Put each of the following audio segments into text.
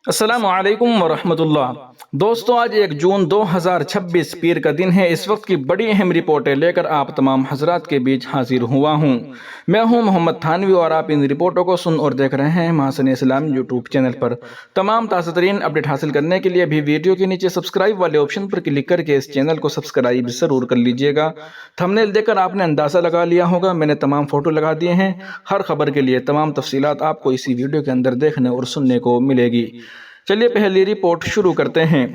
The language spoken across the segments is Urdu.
السلام علیکم ورحمۃ اللہ دوستو، آج 1 جون 2026 پیر کا دن ہے۔ اس وقت کی بڑی اہم رپورٹیں لے کر آپ تمام حضرات کے بیچ حاضر ہوا ہوں۔ میں ہوں محمد تھانوی اور آپ ان رپورٹوں کو سن اور دیکھ رہے ہیں محسن اسلام یوٹیوب چینل پر۔ تمام تازہ ترین اپڈیٹ حاصل کرنے کے لیے بھی ویڈیو کے نیچے سبسکرائب والے آپشن پر کلک کر کے اس چینل کو سبسکرائب ضرور کر لیجئے گا۔ تھمبنیل دیکھ کر آپ نے اندازہ لگا لیا ہوگا، میں نے تمام فوٹو لگا دیے ہیں۔ ہر خبر کے لیے تمام تفصیلات آپ کو اسی ویڈیو کے اندر دیکھنے اور سننے کو ملے گی۔ چلیے پہلی رپورٹ شروع کرتے ہیں۔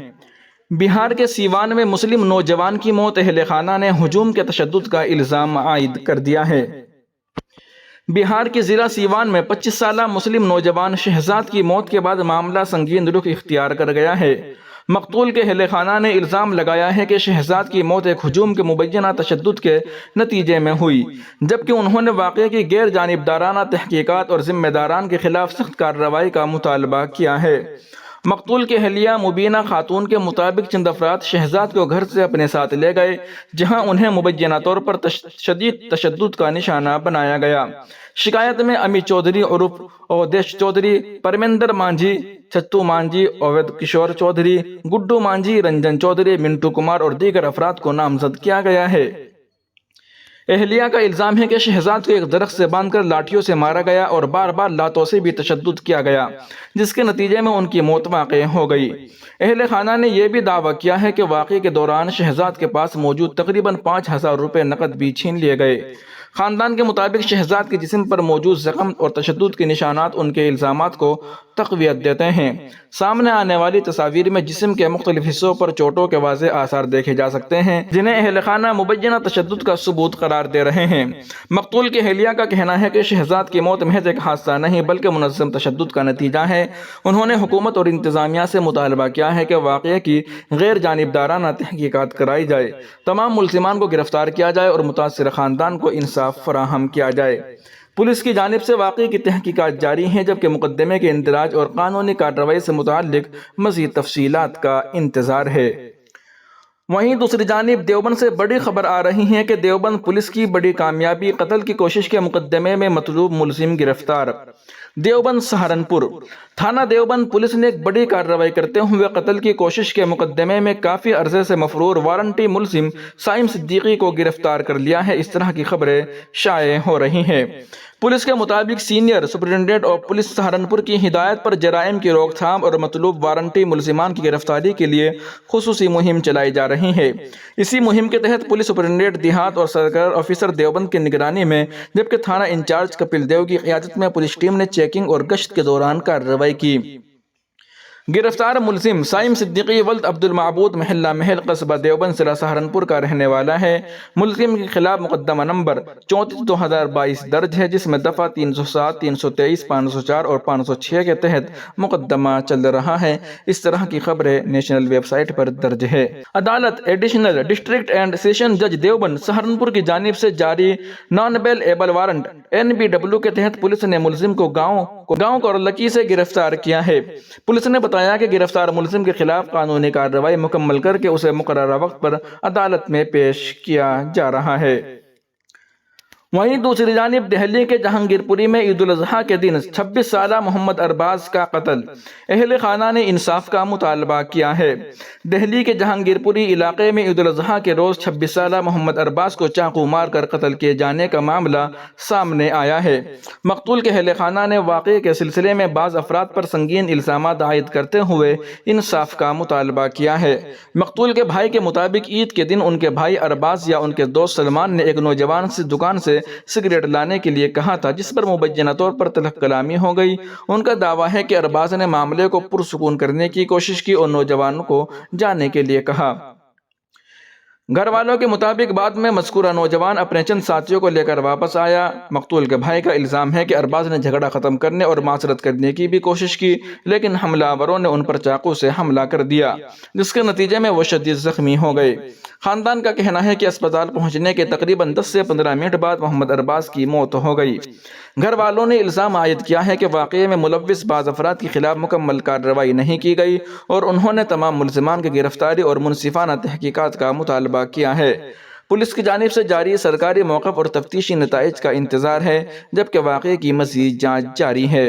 بہار کے سیوان میں مسلم نوجوان کی موت، اہل خانہ نے ہجوم کے تشدد کا الزام عائد کر دیا ہے۔ بہار کے ضلع سیوان میں 25 سالہ مسلم نوجوان شہزاد کی موت کے بعد معاملہ سنگین رخ اختیار کر گیا ہے۔ مقتول کے اہل خانہ نے الزام لگایا ہے کہ شہزاد کی موت ایک ہجوم کے مبینہ تشدد کے نتیجے میں ہوئی، جبکہ انہوں نے واقعے کی غیر جانبدارانہ تحقیقات اور ذمہ داران کے خلاف سخت کارروائی کا مطالبہ کیا ہے۔ مقتول کی اہلیہ مبینہ خاتون کے مطابق چند افراد شہزاد کو گھر سے اپنے ساتھ لے گئے، جہاں انہیں مبینہ طور پر شدید تشدد کا نشانہ بنایا گیا۔ شکایت میں امی چودھری عرف اودیش چودھری، پرمیندر مانجھی، چتو مانجھی، اوید کشور چودھری، گڈو مانجھی، رنجن چودھری، منٹو کمار اور دیگر افراد کو نامزد کیا گیا ہے۔ اہلیہ کا الزام ہے کہ شہزاد کو ایک درخت سے باندھ کر لاٹھیوں سے مارا گیا اور بار بار لاتوں سے بھی تشدد کیا گیا، جس کے نتیجے میں ان کی موت واقع ہو گئی۔ اہل خانہ نے یہ بھی دعویٰ کیا ہے کہ واقعے کے دوران شہزاد کے پاس موجود تقریباً 5,000 روپے نقد بھی چھین لیے گئے۔ خاندان کے مطابق شہزاد کے جسم پر موجود زخم اور تشدد کے نشانات ان کے الزامات کو تقویت دیتے ہیں۔ سامنے آنے والی تصاویر میں جسم کے مختلف حصوں پر چوٹوں کے واضح آثار دیکھے جا سکتے ہیں، جنہیں اہل خانہ مبینہ تشدد کا ثبوت قرار دے رہے ہیں۔ مقتول کی اہلیہ کا کہنا ہے کہ شہزاد کی موت محض ایک حادثہ نہیں بلکہ منظم تشدد کا نتیجہ ہے۔ انہوں نے حکومت اور انتظامیہ سے مطالبہ کیا ہے کہ واقعے کی غیر جانبدارانہ تحقیقات کرائی جائے، تمام ملزمان کو گرفتار کیا جائے اور متاثرہ خاندان کو انصاف فراہم کیا جائے۔ پولیس کی جانب سے واقعے کی تحقیقات جاری ہیں، جبکہ مقدمے کے اندراج اور قانونی کارروائی سے متعلق مزید تفصیلات کا انتظار ہے۔ وہیں دوسری جانب دیوبند سے بڑی خبر آ رہی ہے کہ دیوبند پولیس کی بڑی کامیابی، قتل کی کوشش کے مقدمے میں مطلوب ملزم گرفتار۔ دیوبند سہارنپور تھانہ دیوبند پولیس نے ایک بڑی کارروائی کرتے ہوئے قتل کی کوشش کے مقدمے میں کافی عرصے سے مفرور وارنٹی ملزم سائم صدیقی کو گرفتار کر لیا ہے۔ اس طرح کی خبریں شائع ہو رہی ہیں۔ پولیس کے مطابق senior superintendent of police Saharanpur کی ہدایت پر جرائم کی روک تھام اور مطلوب وارنٹی ملزمان کی گرفتاری کے لیے خصوصی مہم چلائی جا رہی ہے۔ اسی مہم کے تحت پولیس سپرنٹنڈنٹ دیہات اور سرکلر آفیسر دیوبند کی نگرانی میں، جبکہ تھانہ انچارج کپل دیو کی قیادت میں پولیس ٹیم نے چیکنگ اور گشت کے دوران کارروائی کی۔ گرفتار ملزم سائم صدیقی ولد عبد المعبود، محلہ محل، قصبہ دیوبند، ضلع سہارنپور کا رہنے والا ہے۔ ملزم کے خلاف مقدمہ نمبر 34/2022 درج ہے، جس میں دفعہ 307، 323، 504 اور 506 کے تحت مقدمہ چل رہا ہے۔ اس طرح کی خبریں نیشنل ویب سائٹ پر درج ہے۔ عدالت ایڈیشنل ڈسٹرکٹ اینڈ سیشن جج دیوبند سہارنپور کی جانب سے جاری نان بیل ایبل وارنٹ NBW کے تحت پولیس نے ملزم کو گاؤں کورلکی سے گرفتار کیا ہے۔ پولیس نے بتایا کہ گرفتار ملزم کے خلاف قانونی کارروائی مکمل کر کے اسے مقررہ وقت پر عدالت میں پیش کیا جا رہا ہے۔ وہیں دوسری جانب دہلی کے جہانگیر پوری میں عید الاضحیٰ کے دن 26 سالہ محمد ارباز کا قتل، اہل خانہ نے انصاف کا مطالبہ کیا ہے۔ دہلی کے جہانگیر پوری علاقے میں عید الاضحیٰ کے روز 26 سالہ محمد ارباز کو چاقو مار کر قتل کیے جانے کا معاملہ سامنے آیا ہے۔ مقتول کے اہل خانہ نے واقعے کے سلسلے میں بعض افراد پر سنگین الزامات عائد کرتے ہوئے انصاف کا مطالبہ کیا ہے۔ مقتول کے بھائی کے مطابق عید کے دن ان کے بھائی ارباز یا ان کے دوست سلمان نے ایک نوجوان سے دکان سے سگریٹ لانے کے لیے کہا تھا، جس پر مبینہ طور پر تلخ کلامی ہو گئی۔ ان کا دعویٰ ہے کہ ارباز نے معاملے کو پرسکون کرنے کی کوشش کی اور نوجوان کو جانے کے لیے کہا۔ گھر والوں کے مطابق بعد میں مذکورہ نوجوان اپنے چند ساتھیوں کو لے کر واپس آیا۔ مقتول کے بھائی کا الزام ہے کہ ارباز نے جھگڑا ختم کرنے اور معذرت کرنے کی بھی کوشش کی، لیکن حملہ آوروں نے ان پر چاقو سے حملہ کر دیا، جس کے نتیجے میں وہ شدید زخمی ہو گئے۔ خاندان کا کہنا ہے کہ اسپتال پہنچنے کے تقریباً 10 سے 15 منٹ بعد محمد ارباز کی موت ہو گئی۔ گھر والوں نے الزام عائد کیا ہے کہ واقعے میں ملوث بعض افراد کے خلاف مکمل کارروائی نہیں کی گئی اور انہوں نے تمام ملزمان کی گرفتاری اور منصفانہ تحقیقات کا مطالبہ کیا ہے۔ پولیس کی جانب سے جاری سرکاری موقف اور تفتیشی نتائج کا انتظار ہے، جبکہ واقعے کی مزید جانچ جاری ہے۔